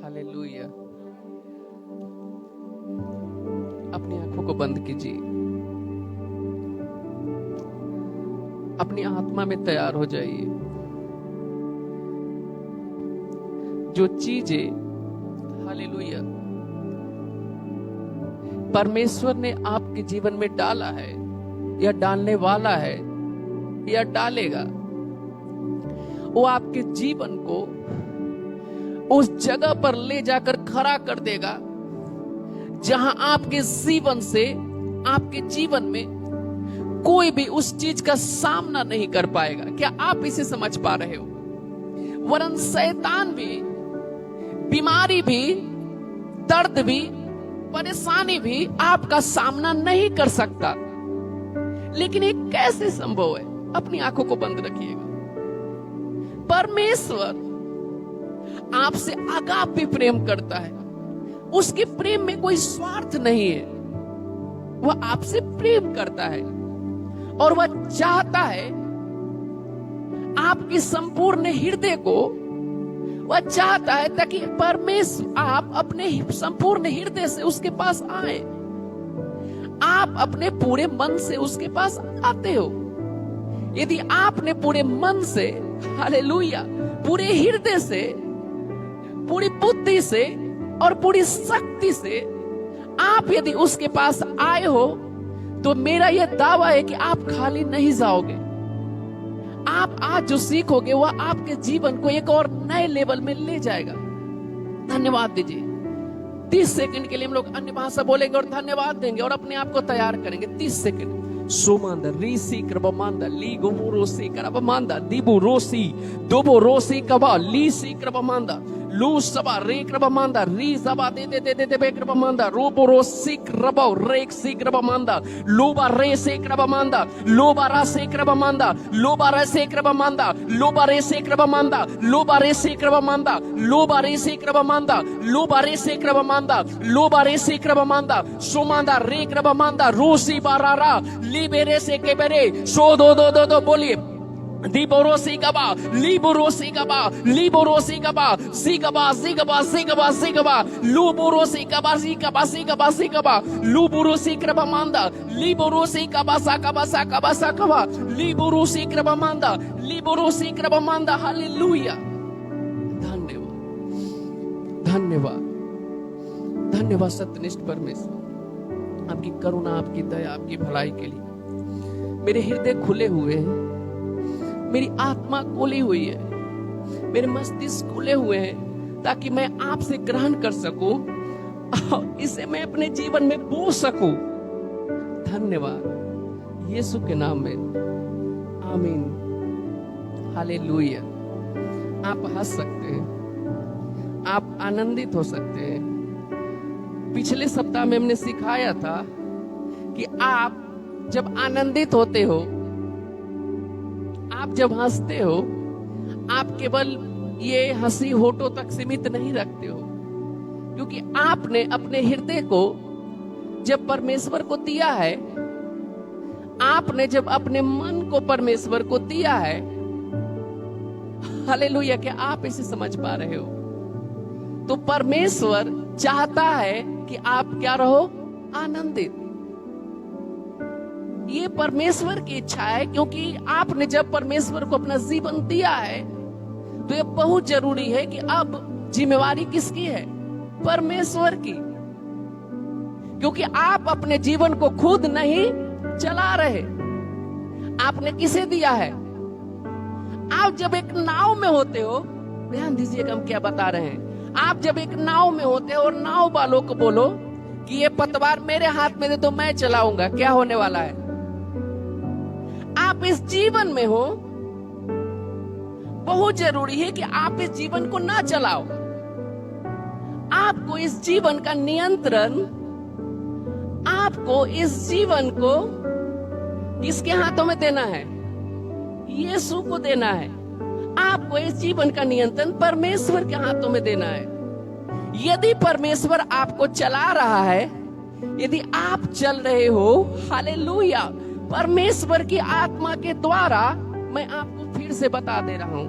Hallelujah. अपनी आंखों को बंद कीजिए, अपनी आत्मा में तैयार हो जाइए। जो चीजें हालेलुया परमेश्वर ने आपके जीवन में डाला है या डालने वाला है या डालेगा, वो आपके जीवन को उस जगह पर ले जाकर खड़ा कर देगा जहां आपके जीवन से, आपके जीवन में कोई भी उस चीज का सामना नहीं कर पाएगा। क्या आप इसे समझ पा रहे हो? वरन शैतान भी, बीमारी भी, दर्द भी, परेशानी भी आपका सामना नहीं कर सकता। लेकिन ये कैसे संभव है? अपनी आंखों को बंद रखिएगा। परमेश्वर आपसे अगापे प्रेम करता है। उसके प्रेम में कोई स्वार्थ नहीं है। वह आपसे प्रेम करता है और वह चाहता है आपकी संपूर्ण हृदय को, वह चाहता है ताकि परमेश्वर आप अपने संपूर्ण हृदय से उसके पास आए। आप अपने पूरे मन से उसके पास आते हो। यदि आपने पूरे मन से, हालेलुया, पूरे हृदय से, पूरी बुद्धि से और पूरी शक्ति से आप यदि उसके पास आए हो, तो मेरा यह दावा है कि आप खाली नहीं जाओगे। आप आज जो सीखोगे वह आपके जीवन को एक और नए लेवल में ले जाएगा। धन्यवाद दीजिए। 30 सेकंड के लिए हम लोग अन्य भाषा बोलेंगे और धन्यवाद देंगे और अपने आप को तैयार करेंगे। 30 सेकंड। सोमांदा रीसी क्रबमांदा ली गोबोरोसी क्रबमांदा दीबो रोसी दोबो रोसी कबा लीसी क्रबमांदा लू सबा रे क्रबमांदा री सबा दे दे दे दे बे क्रबमांदा रोबो रोसी क्रबो रेक सी क्रबमांदा लोबा रे से क्रबमांदा लोबा रा से क्रबमांदा लोबा रे से क्रबमांदा लोबा रे से क्रबमांदा लोबा रे से क्रबमांदा लोबा रे से क्रबमांदा लोबा रे से क्रबमांदा लोबा रे से क्रबमांदा सोमांदा रे क्रबमांदा रोसी बारारा लिबेरे से केबेरे सो दो दो दो दो बोलिए दीबोरोसी गबा लिबोरोसी गबा लिबोरोसी गबा सिगबा सिगबा सिगबा सिगबा लुबोरोसी गबा सिगबा सिगबा सिगबा लुबोरोसी क्रबमांदा लिबोरोसी गबा साकबा साकबा साकबा लिबोरोसी क्रबमांदा लिबोरोसी क्रबमांदा। हालेलुया। धन्यवाद धन्यवाद धन्यवाद सत्यनिष्ठ परमेश्वर, आपकी करुणा, आपकी दया, आपकी भलाई के लिए। मेरे हृदय खुले हुए हैं, मेरी आत्मा खोली हुई है, मेरे मस्तिष्क खुले हुए हैं ताकि मैं आपसे ग्रहण कर सकूं और इसे मैं अपने जीवन में बो सकूं। धन्यवाद यीशु के नाम में, आमीन। हालेलुया। आप हंस सकते हैं, आप आनंदित हो सकते हैं। पिछले सप्ताह में हमने सिखाया था कि आप जब आनंदित होते हो, आप जब हंसते हो, आप केवल ये हंसी होठों तक सीमित नहीं रखते हो, क्योंकि आपने अपने हृदय को जब परमेश्वर को दिया है, आपने जब अपने मन को परमेश्वर को दिया है। हालेलुया। क्या आप इसे समझ पा रहे हो? तो परमेश्वर चाहता है कि आप क्या रहो? आनंदित। ये परमेश्वर की इच्छा है, क्योंकि आपने जब परमेश्वर को अपना जीवन दिया है तो ये बहुत जरूरी है कि अब जिम्मेवारी किसकी है? परमेश्वर की। क्योंकि आप अपने जीवन को खुद नहीं चला रहे, आपने किसे दिया है? आप जब एक नाव में होते हो, ध्यान दीजिएगा हम क्या बता रहे हैं। आप जब एक नाव में होते हो और नाव वालों को बोलो कि ये पतवार मेरे हाथ में दे तो मैं चलाऊंगा, क्या होने वाला है? आप इस जीवन में हो, बहुत जरूरी है कि आप इस जीवन को ना चलाओ। आपको इस जीवन का नियंत्रण, आपको इस जीवन को किसके हाथों में देना है? यीशु को देना है। आपको इस जीवन का नियंत्रण परमेश्वर के हाथों में देना है। यदि परमेश्वर आपको चला रहा है, यदि आप चल रहे हो, हालेलुया, परमेश्वर की आत्मा के द्वारा, मैं आपको फिर से बता दे रहा हूं,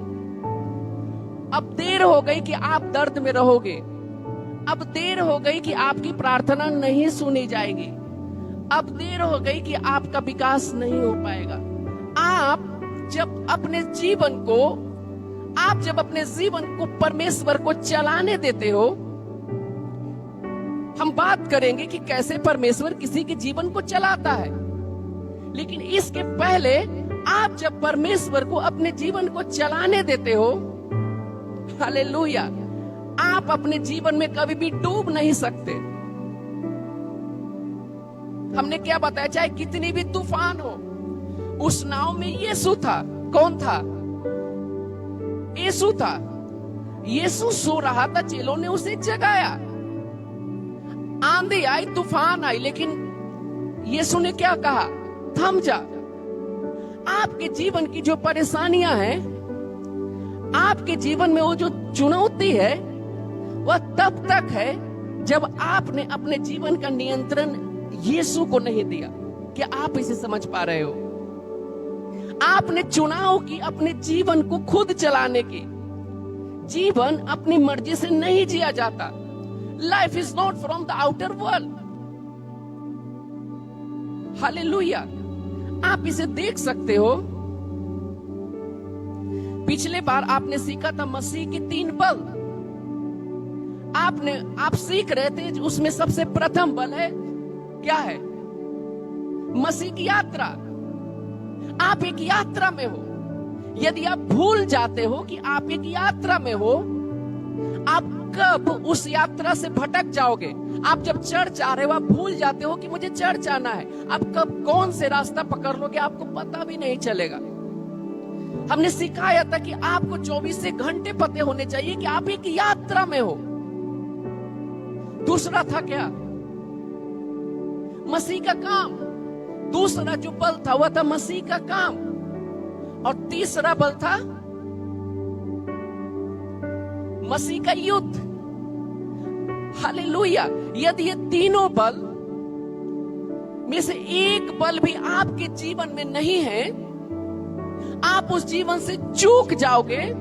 अब देर हो गई कि आप दर्द में रहोगे। अब देर हो गई कि आपकी प्रार्थना नहीं सुनी जाएगी। अब देर हो गई कि आपका विकास नहीं हो पाएगा। आप जब अपने जीवन को परमेश्वर को चलाने देते हो, हम बात करेंगे कि कैसे परमेश्वर किसी के जीवन को चलाता है, लेकिन इसके पहले आप जब परमेश्वर को अपने जीवन को चलाने देते हो, हालेलुया, आप अपने जीवन में कभी भी डूब नहीं सकते। हमने क्या बताया, चाहे कितनी भी तूफान हो, उस नाव में यीशु था। कौन था? यीशु था। यीशु सो रहा था, चेलों ने उसे जगाया। आंधी आई, तूफान आई, लेकिन यीशु ने क्या कहा? थम जा। आपके जीवन की जो परेशानियां हैं, आपके जीवन में वो जो चुनौती है, वह तब तक है जब आपने अपने जीवन का नियंत्रण यीशु को नहीं दिया। क्या आप इसे समझ पा रहे हो? आपने चुनाव की अपने जीवन को खुद चलाने की। जीवन अपनी मर्जी से नहीं जिया जाता। Life is not from the outer world. Hallelujah. आप इसे देख सकते हो। पिछले बार आपने सीखा था मसीह के 3 बल। आप सीख रहे थे, उसमें सबसे प्रथम बल है, क्या है? मसीह की यात्रा। आप एक यात्रा में हो। यदि आप भूल जाते हो कि आप एक यात्रा में हो, आप कब उस यात्रा से भटक जाओगे? आप जब चर्च आ रहे हो, आप भूल जाते हो कि मुझे चर्च आना है। आप कब कौन से रास्ता पकड़ लोगे, आपको पता भी नहीं चलेगा। हमने सिखाया था कि आपको 24 घंटे पते होने चाहिए कि आप एक यात्रा में हो। दूसरा था क्या? मसीह का काम। दूसरा जो बल था वह था मसीह का काम। और तीसरा बल था मसीह का युद्ध। हालेलुया। यदि ये तीनों बल में से एक बल भी आपके जीवन में नहीं है, आप उस जीवन से चूक जाओगे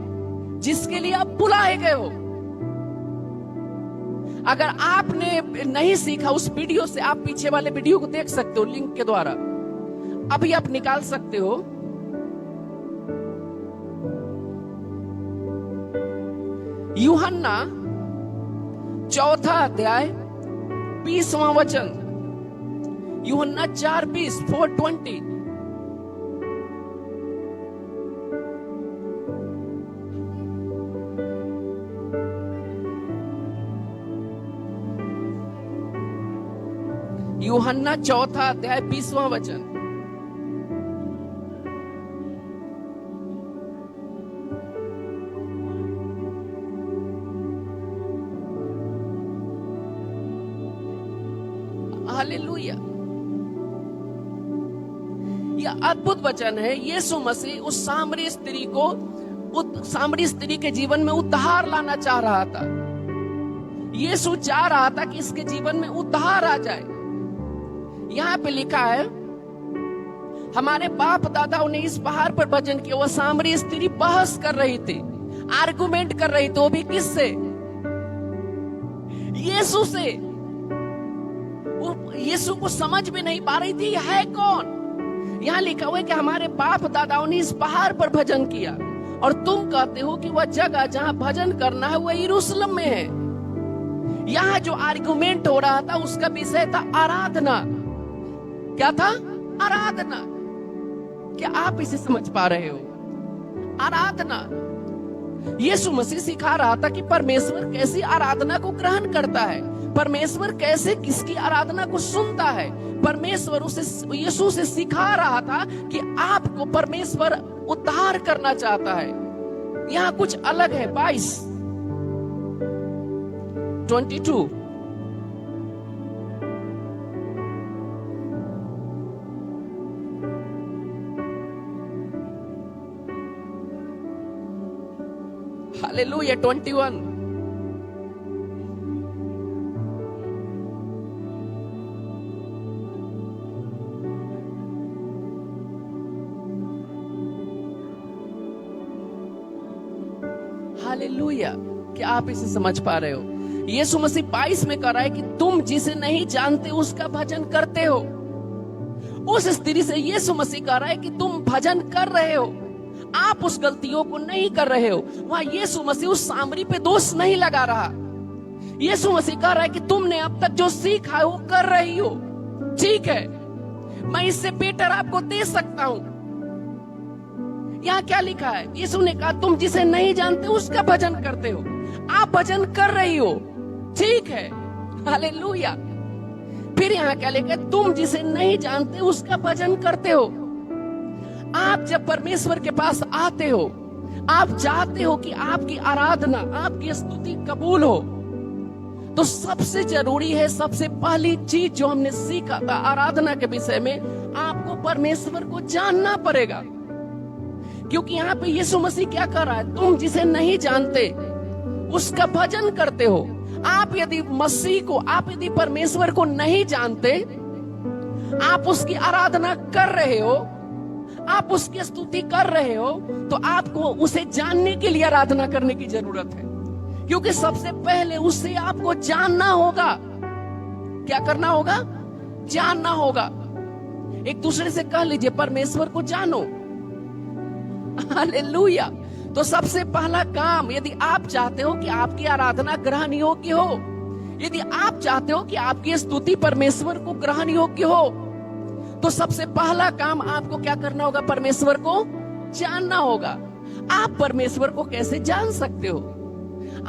जिसके लिए आप बुलाए गए हो। अगर आपने नहीं सीखा उस वीडियो से, आप पीछे वाले वीडियो को देख सकते हो लिंक के द्वारा, अभी आप निकाल सकते हो। यूहन्ना 4 अध्याय 20वां वचन। यूहन्ना 4:20, 4:20। यूहन्ना 4 अध्याय 20वां वचन। हालेलुया। यह अद्भुत वचन है। यीशु मसीह उस सामरी स्त्री के जीवन में उद्धार लाना चाह रहा था। यीशु चाह रहा था कि इसके जीवन में उद्धार आ जाए। यहां पे लिखा है, हमारे बाप दादाओं ने इस पहाड़ पर भजन किया। वह सामरी स्त्री बहस कर रही थी, आर्गुमेंट कर रही थी। वो भी किससे? यीशु से। यीशु को समझ में नहीं पा रही थी है कौन। यहां लिखा हुआ है कि हमारे बाप दादाओं ने इस पहाड़ पर भजन किया, और तुम कहते हो कि वह जगह जहां भजन करना है वह यरूशलेम में है। यहां जो आर्गुमेंट हो रहा था उसका विषय था आराधना। क्या था? आराधना। क्या आप इसे समझ पा रहे हो? आराधना। यीशु मसीह सिखा रहा था कि परमेश्वर कैसी आराधना को ग्रहण करता है, परमेश्वर कैसे किसकी आराधना को सुनता है। परमेश्वर यीशु से सिखा रहा था कि आपको परमेश्वर उद्धार करना चाहता है। यहां कुछ अलग है। 22 हालेलुया। 21 हालेलुया। क्या आप इसे समझ पा रहे हो? यीशु मसीह 22 में कह रहा है कि तुम जिसे नहीं जानते उसका भजन करते हो। उस स्त्री से यीशु मसीह कह रहा है कि तुम भजन कर रहे हो, आप उस गलतियों को नहीं कर रहे हो। वहां यीशु मसीह उस सामरी पे दोष नहीं लगा रहा। यीशु मसीह कह रहा है कि तुमने अब तक जो सीखा है वो कर रही हो, ठीक है, मैं इससे बेटर आपको दे सकता हूं। यहां क्या लिखा है? यीशु ने कहा तुम जिसे नहीं जानते उसका भजन करते हो, आप भजन कर रही हो, ठीक है, हालेलुया। फिर यहां क्या लिखा है? तुम जिसे नहीं जानते उसका भजन करते हो। आप जब परमेश्वर के पास आते हो, आप चाहते हो कि आपकी आराधना, आपकी स्तुति कबूल हो, तो सबसे जरूरी है, सबसे पहली चीज जो हमने सीखा था आराधना के विषय में, आपको परमेश्वर को जानना पड़ेगा। क्योंकि यहाँ पे यीशु मसीह क्या कर रहा है? तुम जिसे नहीं जानते उसका भजन करते हो। आप यदि मसीह को, आप यदि परमेश्वर को नहीं जानते, आप उसकी आराधना कर रहे हो, आप उसकी स्तुति कर रहे हो, तो आपको उसे जानने के लिए आराधना करने की जरूरत है। क्योंकि सबसे पहले उससे आपको जानना होगा। क्या करना होगा? जानना होगा। एक दूसरे से कह लीजिए, परमेश्वर को जानो। हालेलुया। तो सबसे पहला काम, यदि आप चाहते हो कि आपकी आराधना ग्रहण योग्य हो, यदि आप चाहते हो कि आपकी स्तुति परमेश्वर को ग्रहण योग्य हो, तो सबसे पहला काम आपको क्या करना होगा? परमेश्वर को जानना होगा। आप परमेश्वर को कैसे जान सकते हो?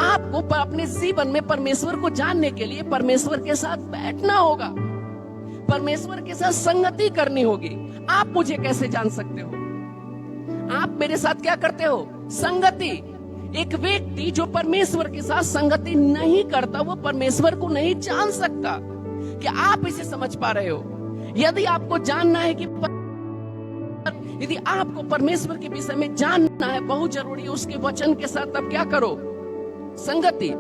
आपको अपने जीवन में परमेश्वर को जानने के लिए परमेश्वर के साथ बैठना होगा, परमेश्वर के साथ संगति करनी होगी। आप मुझे कैसे जान सकते हो? आप मेरे साथ क्या करते हो? संगति। एक व्यक्ति जो परमेश्वर के साथ संगति नहीं करता, वो परमेश्वर को नहीं जान सकता। क्या आप इसे समझ पा रहे हो? यदि आपको जानना है कि यदि आपको परमेश्वर के विषय में जानना है, बहुत जरूरी है उसके वचन के साथ अब क्या करो? संगति।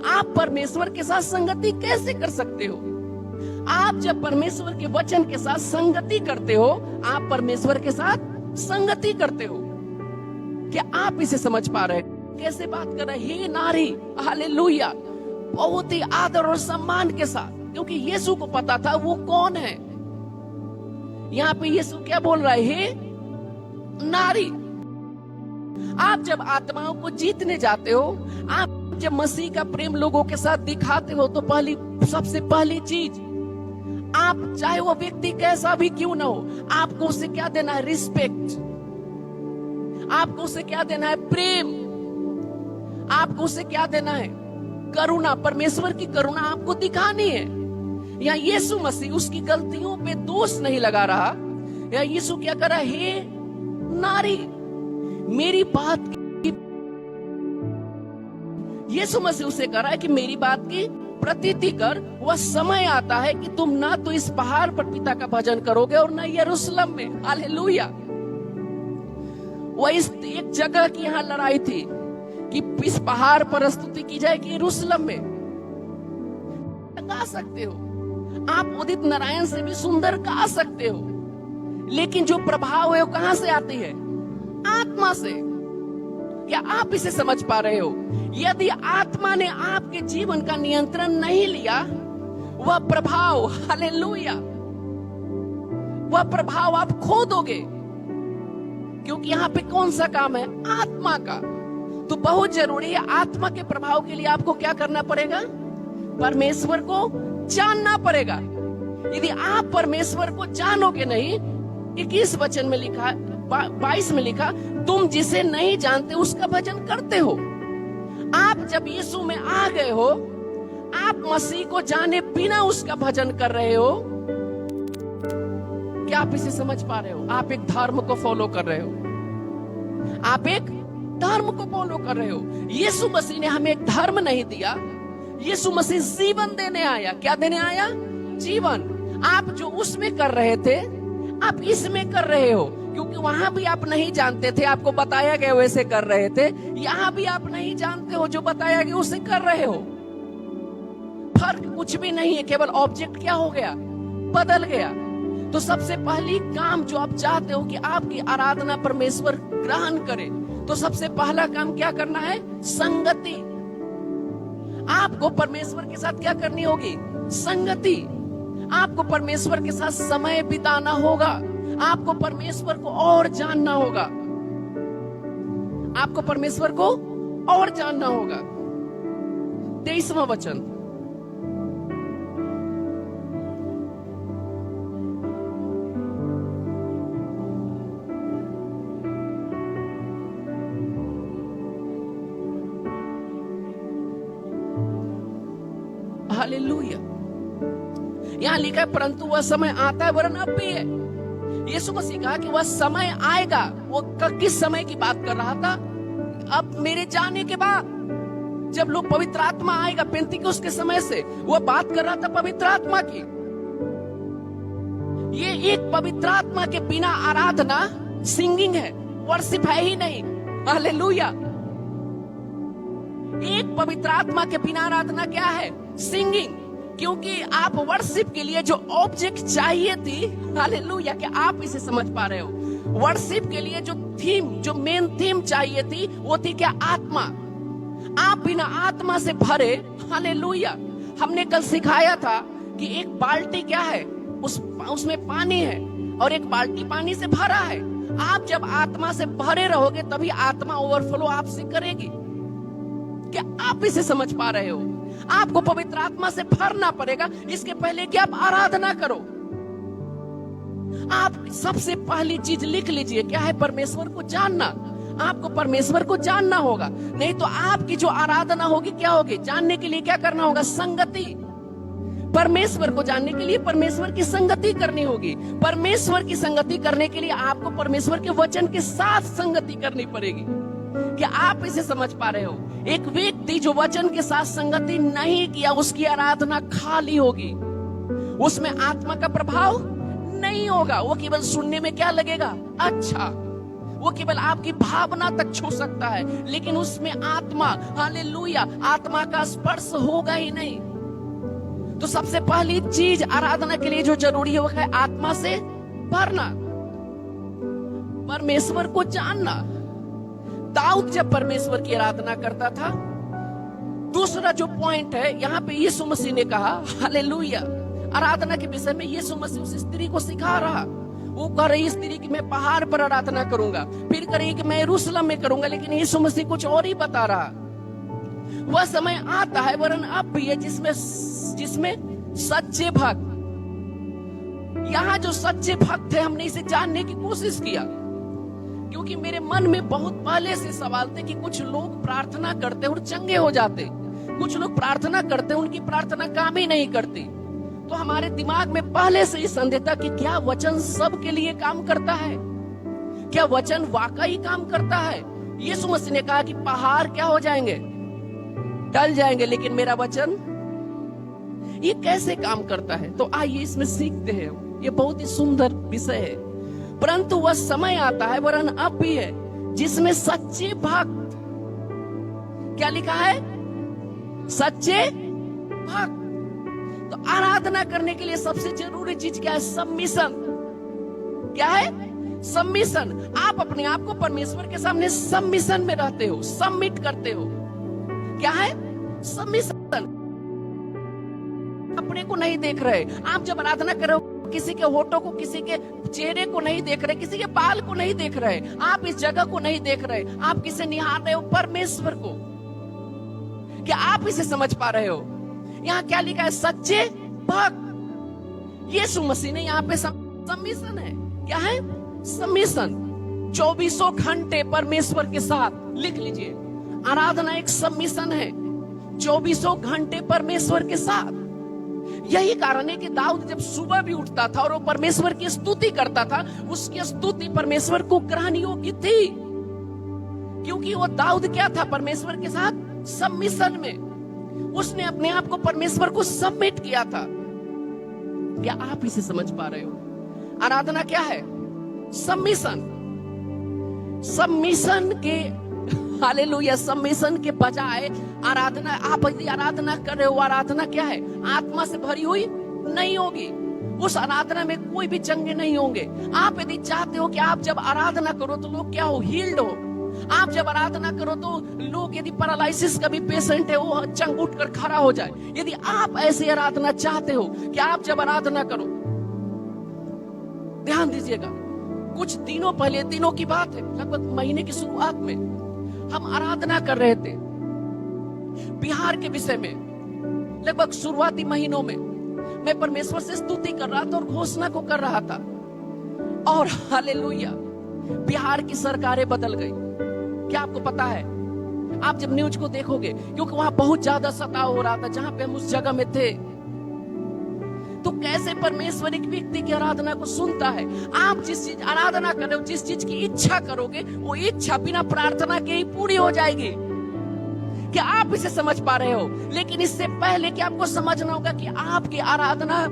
आप परमेश्वर के साथ संगति कैसे कर सकते हो? आप जब परमेश्वर के वचन के साथ संगति करते हो, आप परमेश्वर के साथ संगति करते हो। क्या आप इसे समझ पा रहे हैं? कैसे बात कर रहे हैं? हे नारी, हालेलुया, बहुत ही आदर और सम्मान के साथ, क्योंकि यीशु को पता था वो कौन है। यहाँ पे यीशु क्या बोल रहा है? हे नारी। आप जब आत्माओं को जीतने जाते हो, आप जब मसीह का प्रेम लोगों के साथ दिखाते हो, तो सबसे पहली चीज, आप चाहे वो व्यक्ति कैसा भी क्यों ना हो, आपको उसे क्या देना है? रिस्पेक्ट। आपको उसे क्या देना है? प्रेम। आपको उसे क्या देना है? करुणा। परमेश्वर की करुणा आपको दिखानी है। यहाँ यीशु मसीह उसकी गलतियों पे दोष नहीं लगा रहा। यहाँ यीशु क्या कर रहा है? हे नारी, मेरी बात की, यीशु मसीह उसे कह रहा है कि मेरी बात की प्रतीति कर। वह समय आता है कि तुम ना तो इस पहाड़ पर पिता का भजन करोगे और ना यरूशलेम में। हालेलुया। वह इस एक जगह की यहाँ लड़ाई थी कि इस पहाड़ पर स्तुति की जाएगी यरूशलेम में। गा सकते हो आप, उदित नारायण से भी सुंदर गा सकते हो, लेकिन जो प्रभाव है वो कहां से आती है? आत्मा से। क्या आप इसे समझ पा रहे हो? यदि आत्मा ने आपके जीवन का नियंत्रण नहीं लिया, वह प्रभाव, हालेलुया, वह प्रभाव आप खो दोगे। क्योंकि यहाँ पे कौन सा काम है? आत्मा का। तो बहुत जरूरी है, आत्मा के प्रभाव के लिए आपको क्या करना पड़ेगा? परमेश्वर को जानना पड़ेगा। यदि आप परमेश्वर को जानोगे नहीं, 21 वचन में लिखा, 22 में लिखा, तुम जिसे नहीं जानते उसका भजन करते हो। आप जब यीशु में आ गए हो, आप मसीह को जाने बिना उसका भजन कर रहे हो। क्या आप इसे समझ पा रहे हो? आप एक धर्म को फॉलो कर रहे हो। आप एक धर्म को फॉलो कर रहे हो। यीशु मसीह ने हमें एक धर्म नहीं दिया, यीशु मसीह जीवन देने आया। क्या देने आया? जीवन। आप जो उसमें कर रहे थे, आप इसमें कर रहे हो। क्योंकि वहां भी आप नहीं जानते थे, आपको बताया गया वैसे कर रहे थे। यहां भी आप नहीं जानते हो, जो बताया गया उसे कर रहे हो। फर्क कुछ भी नहीं है, केवल ऑब्जेक्ट क्या हो गया? बदल गया। तो सबसे पहली काम जो आप चाहते हो कि आपकी आराधना परमेश्वर ग्रहण करे, तो सबसे पहला काम क्या करना है? संगति। आपको परमेश्वर के साथ क्या करनी होगी? संगति। आपको परमेश्वर के साथ समय बिताना होगा। आपको परमेश्वर को और जानना होगा। आपको परमेश्वर को और जानना होगा। 23वां वचन, हालेलुया। यहां लिखा है परंतु वह समय आता है वरन अब भी है। यीशु मसीह कहा कि वह समय आएगा। वो किस समय की बात कर रहा था? अब मेरे जाने के बाद, जब लोग पवित्र आत्मा आएगा पेंतिकोस्त के समय से, वह बात कर रहा था पवित्र आत्मा की। ये एक पवित्र आत्मा के बिना आराधना सिंगिंग है, वर्शिप है ही नहीं। हालेलुया। एक पवित्र आत्मा के बिना आराधना क्या है? सिंगिंग। क्योंकि आप वर्शिप के लिए जो ऑब्जेक्ट चाहिए थी, हालेलुया, कि आप इसे समझ पा रहे हो, वर्शिप के लिए जो थीम, जो मेन थीम चाहिए थी, वो थी क्या? आत्मा। आप बिना आत्मा से भरे, हालेलुया। हमने कल सिखाया था कि एक बाल्टी क्या है, उसमें पानी है और एक बाल्टी पानी से भरा है। आप जब आत्मा से भरे रहोगे तभी आत्मा ओवरफ्लो आपसे करेगी। क्या आप इसे समझ पा रहे हो? आपको पवित्र आत्मा से भरना पड़ेगा। इसके पहले कि आप आराधना करो, आप सबसे पहली चीज लिख लीजिए, क्या है? परमेश्वर को जानना। आपको परमेश्वर को जानना होगा, नहीं तो आपकी जो आराधना होगी क्या होगी? जानने के लिए क्या करना होगा? संगति। परमेश्वर को जानने के लिए परमेश्वर की संगति करनी होगी। परमेश्वर की संगति करने के लिए आपको परमेश्वर के वचन के साथ संगति करनी पड़ेगी। क्या आप इसे समझ पा रहे हो? एक व्यक्ति जो वचन के साथ संगति नहीं किया, उसकी आराधना खाली होगी, उसमें आत्मा का प्रभाव नहीं होगा। वो केवल सुनने में क्या लगेगा? अच्छा। वो केवल आपकी भावना तक छू सकता है, लेकिन उसमें आत्मा, हालेलुया, आत्मा का स्पर्श होगा ही नहीं। तो सबसे पहली चीज आराधना के लिए जो जरूरी है वो है आत्मा से भरना, परमेश्वर को जानना। दाऊद जब परमेश्वर की आराधना करता था, दूसरा जो पॉइंट है यहाँ पे, यीशु मसीह ने कहा, हालेलुया, आराधना के विषय में यीशु मसीह उस स्त्री को सिखा रहा। वो कह रही स्त्री कि मैं पहाड़ पर आराधना करूंगा, फिर कह रही कि मैं यरूशलेम में करूंगा, लेकिन यीशु मसीह कुछ और ही बता रहा। वह समय आता है वरन अब भी है जिसमें सच्चे भक्त, यहाँ जो सच्चे भक्त है, हमने इसे जानने की कोशिश किया, क्योंकि मेरे मन में बहुत पहले से सवाल थे कि कुछ लोग प्रार्थना करते और चंगे हो जाते, कुछ लोग प्रार्थना करते उनकी प्रार्थना काम ही नहीं करती। तो हमारे दिमाग में पहले से ही संदेह था कि क्या वचन सबके लिए काम करता है? क्या वचन वाकई काम करता है? यीशु मसीह ने कहा कि पहाड़ क्या हो जाएंगे? टल जाएंगे, लेकिन मेरा वचन, ये कैसे काम करता है? तो आइए इसमें सीखते हैं। ये बहुत ही सुंदर विषय है। परंतु वह समय आता है वरन अब भी है जिसमें सच्चे भक्त, क्या लिखा है? सच्चे भक्त। तो आराधना करने के लिए सबसे जरूरी चीज क्या है? सबमिशन। क्या है? सबमिशन। आप अपने आप को परमेश्वर के सामने सबमिशन में रहते हो, सबमिट करते हो। क्या है? सबमिशन। अपने को नहीं देख रहे। आप जब आराधना कर रहे हो, किसी के होठों को, किसी के चेहरे को नहीं देख रहे, किसी के बाल को नहीं देख रहे, आप इस जगह को नहीं देख रहे, आप किसे निहार रहे हो? परमेश्वर को। क्या आप इसे समझ पा रहे हो? यहाँ क्या लिखा है? सच्चे भक्त। यीशु मसीह ने यहाँ पे सबमिशन है। क्या है? सबमिशन। 24 घंटे परमेश्वर के साथ, लिख लीजिए, आराधना एक सबमिशन है। 24 घंटे परमेश्वर के साथ। यही कारण है कि दाऊद जब सुबह भी उठता था और वो परमेश्वर की स्तुति करता था, उसकी स्तुति परमेश्वर को ग्रहण योग्य थी, क्योंकि वो दाऊद क्या था? परमेश्वर के साथ सबमिशन में। उसने अपने आप को परमेश्वर को सबमिट किया था। क्या आप इसे समझ पा रहे हो? आराधना क्या है? सबमिशन। सबमिशन के, हालेलुया, सबमिशन के बजाय आराधना, आप यदि आराधना कर रहे हो, आराधना क्या है? आत्मा से भरी हुई नहीं होगी। उस आराधना में कोई भी चंगे नहीं होंगे। आप यदि चाहते हो कि आप जब आराधना करो तो लोग क्या हो? हील्ड हो। आप जब आराधना करो तो लोग, यदि पैरालिसिस का भी पेशेंट है, वो चंग उठकर खड़ा हो जाए। यदि आप ऐसे आराधना चाहते हो कि आप जब आराधना करो, ध्यान दीजिएगा, कुछ दिनों पहले, दिनों की बात है, लगभग महीने की शुरुआत में हम आराधना कर रहे थे बिहार के विषय में। लगभग शुरुआती महीनों में मैं परमेश्वर से स्तुति कर रहा था और घोषणा को कर रहा था, और हालेलुया, बिहार की सरकारें बदल गई। क्या आपको पता है? आप जब न्यूज को देखोगे, क्योंकि वहां बहुत ज्यादा सताव हो रहा था जहां पे हम उस जगह में थे, तो कैसे परमेश्वर एक व्यक्ति की आराधना को सुनता है। आप जिस चीज आराधना कर रहे हो, जिस चीज की इच्छा करोगे, वो इच्छा बिना प्रार्थना के ही पूरी हो जाएगी। क्या आप इसे समझ पा रहे हो? लेकिन इससे पहले कि आपको समझना होगा कि आपकी आराधना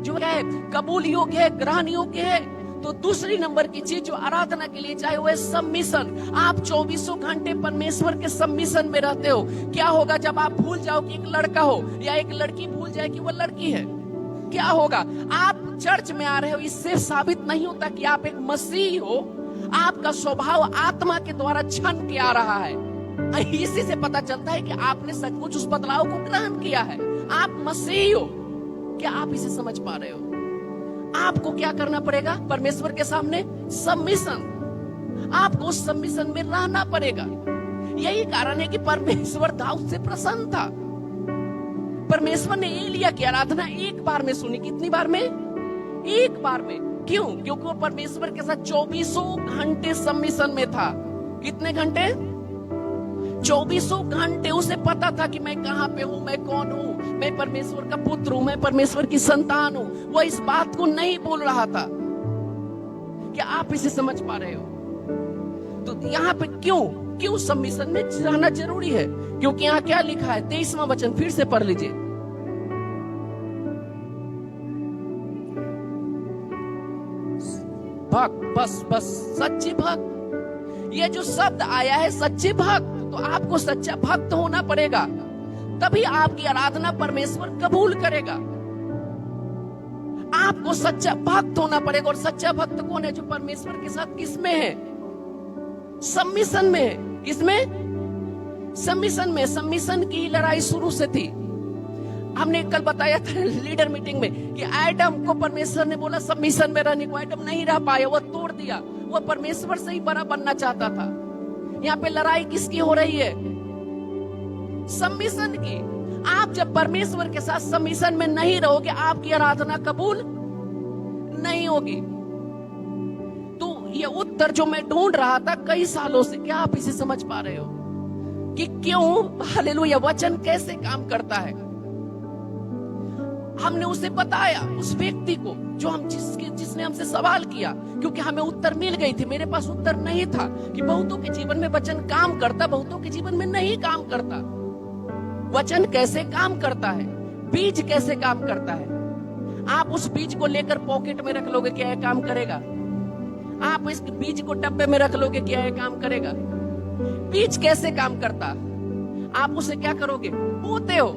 जो है कबूल योग्य है, ग्रहण योग्य है, तो दूसरी नंबर की चीज जो आराधना के लिए चाहिए वो है सबमिशन। आप 24 घंटे परमेश्वर के सबमिशन में रहते हो। क्या होगा जब आप भूल जाओ कि एक लड़का हो या एक लड़की भूल जाए कि वो लड़की है? क्या होगा? आप चर्च में आ रहे हो, इससे साबित नहीं होता कि आप एक मसीही हो। आपका स्वभाव आत्मा के द्वारा छन के आ रहा है। इसी से पता चलता है कि आपने सचमुच उस बदलाव को ग्रहण किया है, आप मसीही हो। क्या आप इसे समझ पा रहे हो? आपको क्या करना पड़ेगा परमेश्वर के सामने? सबमिशन। आपको उस सबमिशन में रहना पड़ेगा। यही कारण है कि परमेश्वर दाऊद से प्रसन्न था। परमेश्वर ने एलिया की आराधना एक बार में सुनी। कितनी बार में? एक बार में। क्यों? क्योंकि वो परमेश्वर के साथ 24 घंटे सबमिशन में था। कितने घंटे? 24 घंटे। उसे पता था कि मैं कहां पे हूं, मैं कौन हूं, मैं परमेश्वर का पुत्र हूं, मैं परमेश्वर की संतान हूं। वो इस बात को नहीं बोल रहा था। क्या आप इसे समझ पा रहे हो? तो यहां पे क्यों सबमिशन में रहना जरूरी है? क्योंकि यहां क्या लिखा है? 23वां वचन फिर से पढ़ लीजिए। भक्त, बस सच्ची भक्त। ये जो शब्द आया है सच्चे भक्त, तो आपको सच्चा भक्त होना पड़ेगा, तभी आपकी आराधना परमेश्वर कबूल करेगा। आपको सच्चा भक्त होना पड़ेगा। और सच्चा भक्त कौन है? जो परमेश्वर के साथ किसमें है? सबमिशन में है। किसमें? सबमिशन में। सबमिशन की लड़ाई शुरू से थी। हमने कल बताया था लीडर मीटिंग में कि एडम को परमेश्वर ने बोला सबमिशन में रहने को, एडम नहीं रह पाया, वो तोड़ दिया। वो परमेश्वर से ही बड़ा बनना चाहता था। यहाँ पे लड़ाई किसकी हो रही है? सबमिशन की। आप जब परमेश्वर के साथ सबमिशन में नहीं रहोगे, आपकी आराधना कबूल नहीं होगी। तो ये उत्तर जो मैं ढूंढ रहा था कई सालों से, क्या आप इसे समझ पा रहे हो कि क्यों हालेलुया वचन कैसे काम करता है? हमने उसे बताया, उस व्यक्ति को जो जिसने हमसे सवाल किया, क्योंकि हमें उत्तर मिल गई थी। मेरे पास उत्तर नहीं था कि बहुतों के जीवन में वचन काम करता, बहुतों के जीवन में नहीं काम करता। वचन कैसे काम करता है? बीज कैसे काम करता है? आप उस बीज को लेकर पॉकेट में रख लोगे, क्या यह काम करेगा? आप इस बीज को डब्बे में रख लोगे, क्या यह काम करेगा? बीज कैसे काम करता? आप उसे क्या करोगे? बोते हो।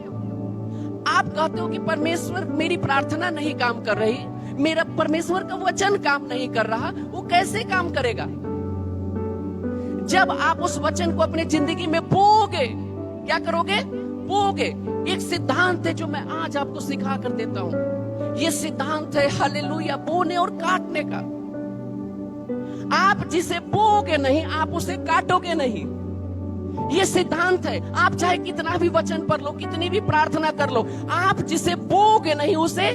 आप कहते हो कि परमेश्वर मेरी प्रार्थना नहीं काम कर रही, मेरा परमेश्वर का वचन काम नहीं कर रहा। वो कैसे काम करेगा? जब आप उस वचन को अपने जिंदगी में बोओगे। क्या करोगे? बोओगे। एक सिद्धांत है जो मैं आज आपको सिखा कर देता हूं। ये सिद्धांत है हालेलुया बोने और काटने का। आप जिसे बोओगे नहीं, आप उसे काटोगे नहीं। ये सिद्धांत है। आप चाहे कितना भी वचन पढ़ लो, कितनी भी प्रार्थना कर लो, आप जिसे बोओगे नहीं उसे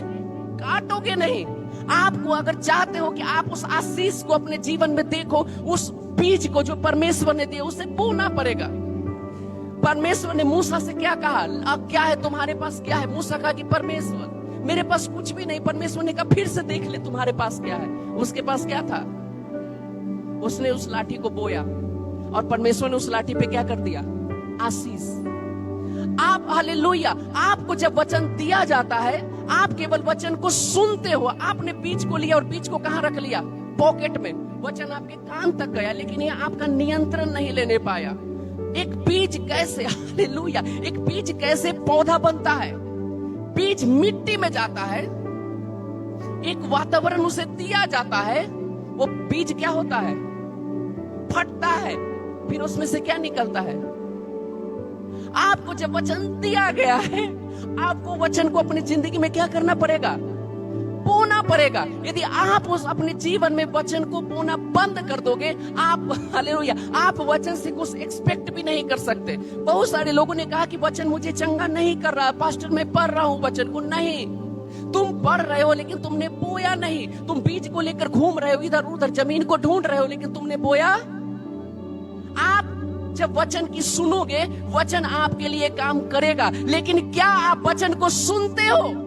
काटोगे नहीं। आपको अगर चाहते हो कि आप उस आशीष को अपने जीवन में देखो, उस बीज को जो परमेश्वर ने दिया उसे बोना पड़ेगा। परमेश्वर ने मूसा से क्या कहा? अब क्या है तुम्हारे पास? क्या है? मूसा कहा कि परमेश्वर मेरे पास कुछ भी नहीं। परमेश्वर ने कहा फिर से देख ले तुम्हारे पास क्या है। उसके पास क्या था? उसने उस लाठी को बोया और परमेश्वर ने उस लाठी पे क्या कर दिया? आशीष। आप हालेलुया, आपको जब वचन दिया जाता है, आप केवल वचन को सुनते हो। आपने बीज को लिया और बीज को कहां रख लिया? पॉकेट में। वचन आपके कान तक गया, लेकिन ये आपका नियंत्रण नहीं लेने पाया। एक बीज कैसे हालेलुया, एक बीज कैसे पौधा बनता है? बीज मिट्टी में जाता है, एक वातावरण उसे दिया जाता है, वो बीज क्या होता है? फटता है। फिर उसमें से क्या निकलता है? आपको जब वचन दिया गया है, आपको वचन को अपनी जिंदगी में क्या करना पड़ेगा? बोना पड़ेगा। यदि आप उस अपने जीवन में वचन को बोना बंद कर दोगे, आप हालेलुया, आप वचन से कुछ एक्सपेक्ट भी नहीं कर सकते। बहुत सारे लोगों ने कहा कि वचन मुझे चंगा नहीं कर रहा, पास्टर मैं पढ़ रहा हूं वचन को। नहीं, तुम पढ़ रहे हो लेकिन तुमने बोया नहीं। तुम बीज को लेकर घूम रहे हो, इधर उधर जमीन को ढूंढ रहे हो, लेकिन तुमने बोया। आप जब वचन की सुनोगे, वचन आपके लिए काम करेगा, लेकिन क्या आप वचन को सुनते हो?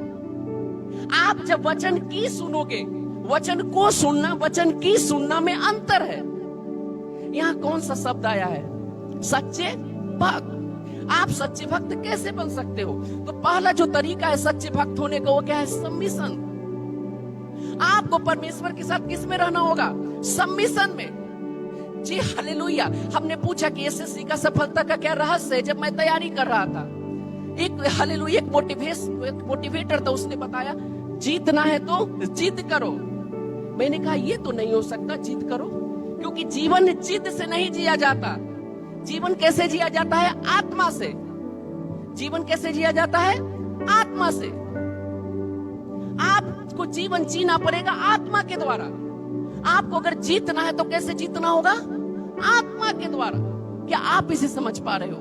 आप जब वचन की सुनोगे, वचन को सुनना, वचन की सुनना में अंतर है। यहां कौन सा शब्द आया है? सच्चे भक्त। आप सच्चे भक्त कैसे बन सकते हो? तो पहला जो तरीका है सच्चे भक्त होने का, वो क्या है? सबमिशन। आपको परमेश्वर के साथ किस में रहना होगा? सबमिशन में। जी हालेलुया। हमने पूछा कि एसएससी का सफलता का क्या रहस्य है। जब मैं तैयारी कर रहा था, एक हालेलुया, एक मोटिवेटर था, उसने बताया जीतना है तो जिद करो। मैंने कहा ये तो नहीं हो सकता, जिद करो, क्योंकि जीवन जिद से नहीं जिया जाता। जीवन कैसे जिया जाता है? आत्मा से। जीवन कैसे जिया जाता है? आत्मा से। आपको जीवन जीना पड़ेगा आत्मा के द्वारा। आपको अगर जीतना है तो कैसे जीतना होगा? आत्मा के द्वारा। क्या आप इसे समझ पा रहे हो?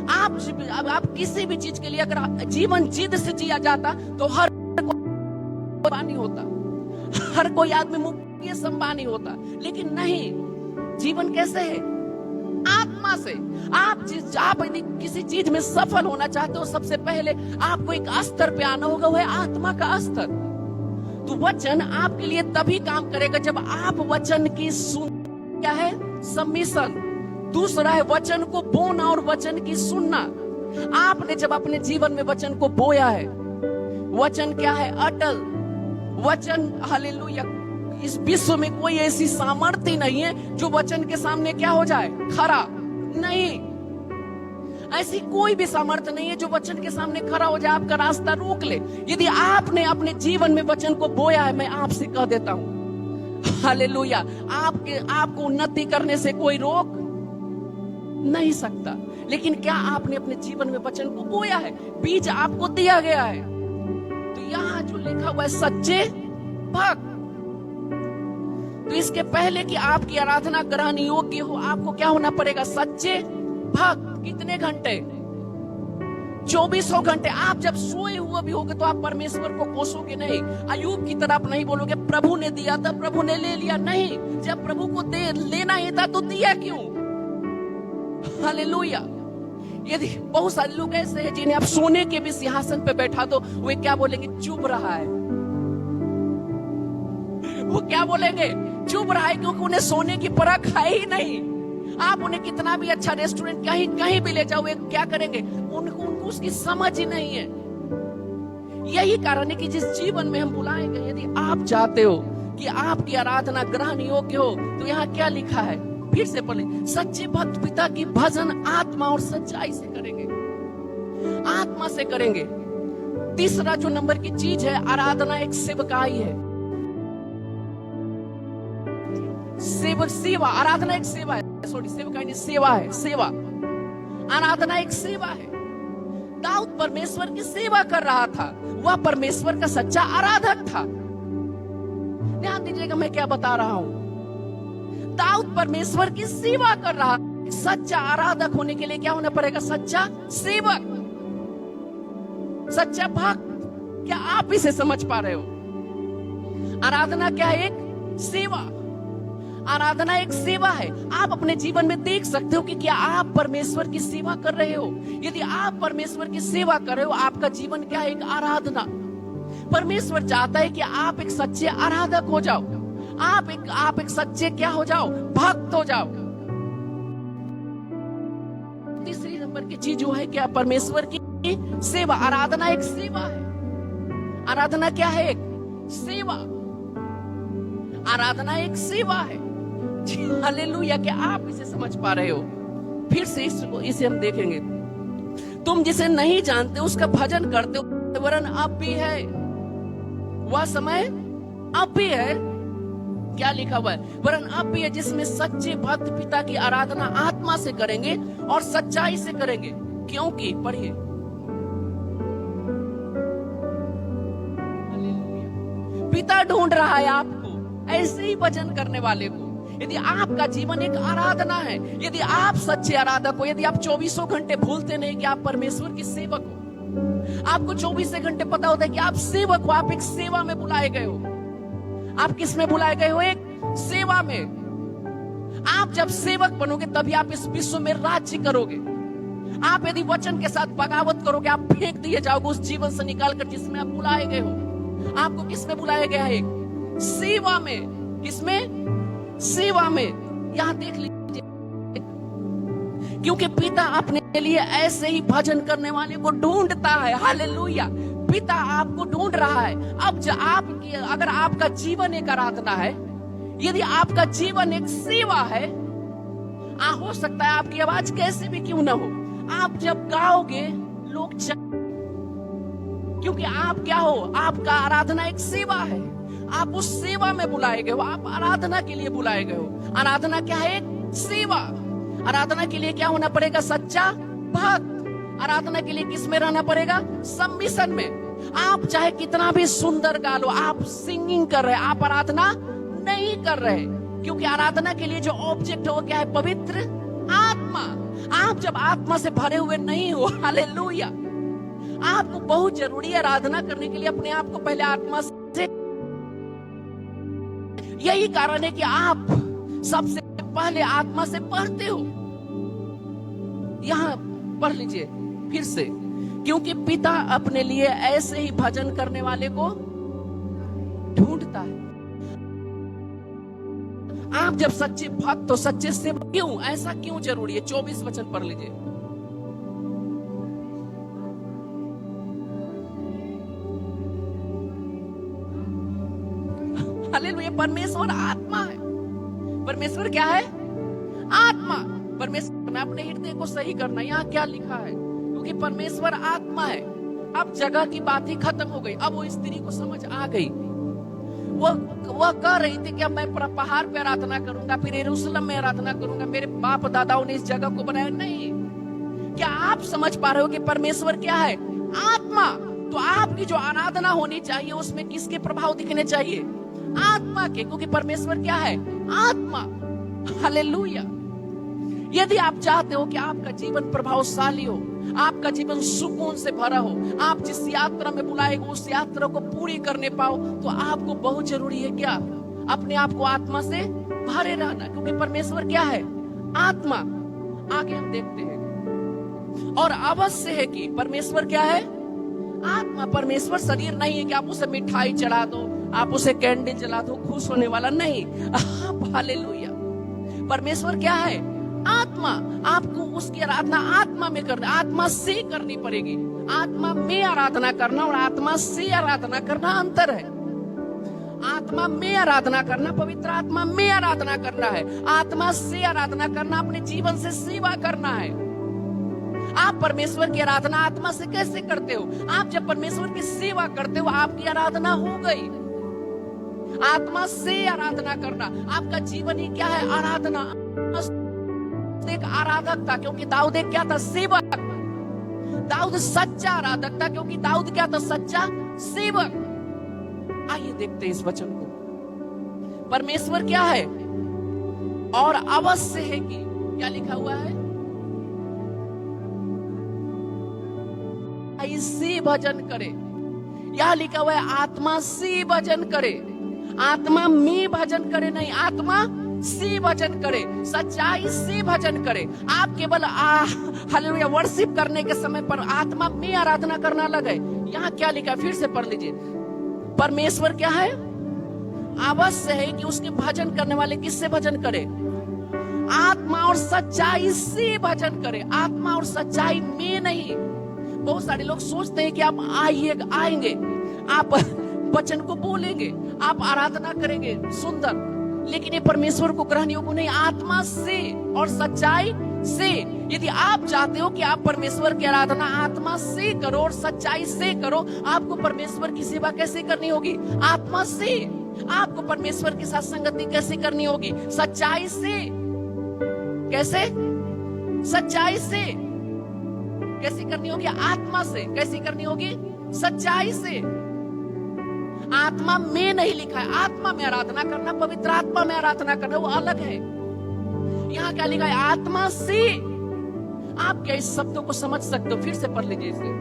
आप किसी भी चीज के लिए अगर जीवन जिद से जिया जाता तो हर कोई होता, हर कोई आदमी मुकेश अंबानी होता, लेकिन नहीं। जीवन कैसे है? आत्मा से। आप यदि किसी चीज में सफल होना चाहते हो, सबसे पहले आपको एक स्तर पे आना होगा, वो है आत्मा का स्तर। तो वचन आपके लिए तभी काम करेगा जब आप वचन की सुन। क्या है? सबमिशन। दूसरा है वचन को बोना और वचन की सुनना। आपने जब अपने जीवन में वचन को बोया है, वचन क्या है? अटल वचन। हालेलुया। इस विश्व में कोई ऐसी सामर्थ्य नहीं है जो वचन के सामने क्या हो जाए? खरा नहीं। ऐसी कोई भी सामर्थ्य नहीं है जो वचन के सामने खड़ा हो जाए, आपका रास्ता रोक ले। यदि आपने अपने जीवन में वचन को बोया है, मैं आपसे कह देता हूं हालेलुया, आपको उन्नति करने से कोई रोक नहीं सकता। लेकिन क्या आपने अपने जीवन में वचन को बोया है? बीज आपको दिया गया है। तो यहां जो लिखा हुआ है सच्चे भक्त, तो इसके पहले कि आपकी आराधना ग्रहण योग्य हो, आपको क्या होना पड़ेगा? सच्चे भक्त। कितने घंटे? 24 घंटे। आप जब सोए हुए भी होगे तो आप परमेश्वर को कोसोगे नहीं। अय्यूब की तरह आप नहीं बोलोगे प्रभु ने दिया था, प्रभु ने ले लिया। नहीं, जब प्रभु को लेना ही था तो दिया क्यों? हालेलुया। यदि बहुत सारे लोग ऐसे हैं जिन्हें आप सोने के भी सिंहासन पे बैठा दो, वे क्या बोलेंगे? चुभ रहा है। वो क्या बोलेंगे? चुभ रहा है, क्योंकि उन्हें सोने की परख है ही नहीं। आप उन्हें कितना भी अच्छा रेस्टोरेंट कहीं भी ले जाओ, वे क्या करेंगे? उनको उसकी समझ ही नहीं है। यही कारण है कि जिस जीवन में हम बुलाएंगे, यदि आप चाहते हो कि आपकी आराधना ग्रहण योग्य हो, तो यहाँ क्या लिखा है? फिर से पढ़े, सच्चे भक्त पिता की भजन आत्मा और सच्चाई से करेंगे। आत्मा से करेंगे। तीसरा जो नंबर की चीज है, आराधना एक सेवकाई है। सेवा। आराधना एक सेवा है। सॉरी, सेवकाई नहीं, सेवा है। सेवा। आराधना एक सेवा है। दाऊद परमेश्वर की सेवा कर रहा था। वह परमेश्वर का सच्चा आराधक था। ध्यान दीजिएगा मैं क्या बता रहा हूं। दाऊद परमेश्वर की सेवा कर रहा। सच्चा आराधक होने के लिए क्या होना पड़ेगा? सच्चा सेवक, सच्चा भक्त। क्या आप इसे समझ पा रहे हो? आराधना क्या है? एक सेवा। आराधना एक सेवा है। आप अपने जीवन में देख सकते हो कि क्या आप परमेश्वर की सेवा कर रहे हो। यदि आप परमेश्वर की सेवा कर रहे हो, आपका जीवन क्या है? एक आराधना। परमेश्वर चाहता है कि आप एक सच्चे आराधक हो जाओ। आप एक सच्चे क्या हो जाओ? भक्त हो जाओ। तीसरी नंबर की चीज जो है क्या? परमेश्वर की सेवा। आराधना एक सेवा है। आराधना क्या है? एक सेवा। आराधना एक सेवा है। हालेलुया। क्या आप इसे समझ पा रहे हो? फिर से इसे हम देखेंगे। तुम जिसे नहीं जानते उसका भजन करते हो, वरन अब भी है। वह समय अब भी है क्या लिखा हुआ है? वरन अब भी है जिसमें सच्चे भक्त पिता की आराधना आत्मा से करेंगे और सच्चाई से करेंगे, क्योंकि पढ़िए, पिता ढूंढ रहा है आपको ऐसे ही भजन करने वाले को। यदि आपका जीवन एक आराधना है, यदि आप सच्चे आराधक हो, यदि आप 24 घंटे भूलते नहीं कि आप परमेश्वर के सेवक हो, आपको 24 घंटे पता होता है कि आप सेवक हो, आप एक सेवा में बुलाए गए हो। आप किस में बुलाए गए हो? एक सेवा में। आप जब सेवक बनोगे तभी आप इस विश्व में राज्य करोगे। आप यदि वचन के साथ बगावत करोगे, आप फेंक दिए जाओगे उस जीवन से निकालकर जिसमें आप बुलाए गए हो। आपको किसमें बुलाया गया है? सेवा में। किसमें? सेवा में। यहां देख लीजिए, क्योंकि पिता अपने लिए ऐसे ही भजन करने वाले को ढूंढता है। हालेलुया। पिता आपको ढूंढ रहा है। अब अगर आपका जीवन एक आराधना है, यदि आपका जीवन एक सेवा है, हो सकता है आपकी आवाज कैसे भी क्यों ना हो, आप जब गाओगे लोग क्योंकि आप क्या हो? आपका आराधना एक सेवा है। आप उस सेवा में बुलाए गए हो, आप आराधना के लिए बुलाए गए हो। आराधना क्या है? एक सेवा। आराधना के लिए क्या होना पड़ेगा? सच्चा भक्त। आराधना के लिए किस में रहना पड़ेगा? सबमिशन में। आप चाहे कितना भी सुंदर गा लो, आप सिंगिंग कर रहे हैं, आप आराधना नहीं कर रहे, क्योंकि आराधना के लिए जो ऑब्जेक्ट है वो क्या है? पवित्र आत्मा। आप जब आत्मा से भरे हुए नहीं हो, हालेलुया, आपको बहुत जरूरी है आराधना करने के लिए अपने आप को पहले आत्मा से। यही कारण है कि आप सबसे पहले आत्मा से पढ़ते हो। यहां पढ़ लीजिए फिर से, क्योंकि पिता अपने लिए ऐसे ही भजन करने वाले को ढूंढता है। आप जब सच्चे भक्त हो, सच्चे से क्यों ऐसा क्यों जरूरी है? 24 वचन पढ़ लीजिए। हालेलुया। परमेश्वर आत्मा है। परमेश्वर क्या है? आत्मा। परमेश्वर में अपने हृदय को सही करना। यहाँ क्या लिखा है? क्योंकि परमेश्वर आत्मा है। अब जगह की बात ही खत्म हो गई। अब वो स्त्री को समझ आ गई। वह कह रही थी कि अब मैं पहाड़ पे आराधना करूंगा, फिर यरूशलेम में आराधना करूंगा, मेरे बाप दादाओं ने इस जगह को बनाया। नहीं। क्या आप समझ पा रहे हो कि परमेश्वर क्या है? आत्मा। तो आपकी जो आराधना होनी चाहिए उसमें किसके प्रभाव दिखने चाहिए? आत्मा के, क्योंकि परमेश्वर क्या है? आत्मा। हालेलुया। यदि आप चाहते हो कि आपका जीवन प्रभावशाली हो, आपका जीवन सुकून से भरा हो, आप जिस यात्रा में बुलाए हो उस यात्रा को पूरी करने पाओ, तो आपको बहुत जरूरी है क्या? अपने आप को आत्मा से भरे रहना, क्योंकि परमेश्वर क्या है? आत्मा। आगे हम देखते हैं। और अवश्य है कि परमेश्वर क्या है? आत्मा। परमेश्वर शरीर नहीं है कि आप उसे मिठाई चढ़ा दो, आप उसे कैंडल जला दो, खुश होने वाला नहीं। हालेलुया। परमेश्वर क्या है? आत्मा। आपको उसकी आराधना आत्मा में करना, आत्मा से करनी पड़ेगी। आत्मा में आराधना करना और आत्मा से आराधना करना अंतर है। आत्मा में आराधना करना पवित्र आत्मा में आराधना करना है। आत्मा से आराधना करना अपने जीवन से सेवा करना है। आप परमेश्वर की आराधना आत्मा से कैसे करते हो? आप जब परमेश्वर की सेवा करते हो आपकी आराधना हो गई। आत्मा से आराधना करना, आपका जीवन ही क्या है? आराधना। एक आराधक था, क्योंकि दाऊद एक क्या था? सेवक। दाऊद सच्चा आराधक था, क्योंकि दाऊद क्या था? सच्चा सेवक। आइए देखते हैं इस वचन को। परमेश्वर क्या है? और अवश्य है कि क्या लिखा हुआ है? ऐसे भजन करे। यह लिखा हुआ है आत्मा से भजन करे। आत्मा में भजन करे नहीं, आत्मा से भजन करे, सच्चाई से भजन करे। आप केवल हालेलुया वर्शिप करने के समय पर आत्मा में आराधना करना लगे। यहाँ क्या लिखा? फिर से पढ़ लीजिए। परमेश्वर क्या है? अवश्य है कि उसके भजन करने वाले किससे भजन करे? आत्मा और सच्चाई से भजन करे, आत्मा और सच्चाई में नहीं। बहुत सारे लोग सोचते हैं कि आप आएंगे, आप वचन को बोलेंगे, आप आराधना करेंगे, सुंदर, लेकिन ये परमेश्वर को ग्रहण योग्य नहीं। आत्मा से और सच्चाई से। यदि आप चाहते हो कि आप परमेश्वर की आराधना आत्मा से करो और सच्चाई से करो, आपको परमेश्वर की सेवा कैसे करनी होगी? आत्मा से। आपको परमेश्वर के साथ संगति कैसे करनी होगी? सच्चाई से। कैसे? सच्चाई से। कैसी करनी होगी? आत्मा से। कैसी करनी होगी? सच्चाई से। आत्मा में नहीं लिखा है, आत्मा में आराधना करना, पवित्र आत्मा में आराधना करना वो अलग है। यहां क्या लिखा है? आत्मा से। आप क्या इस शब्दों को समझ सकते हो? फिर से पढ़ लीजिए इसे।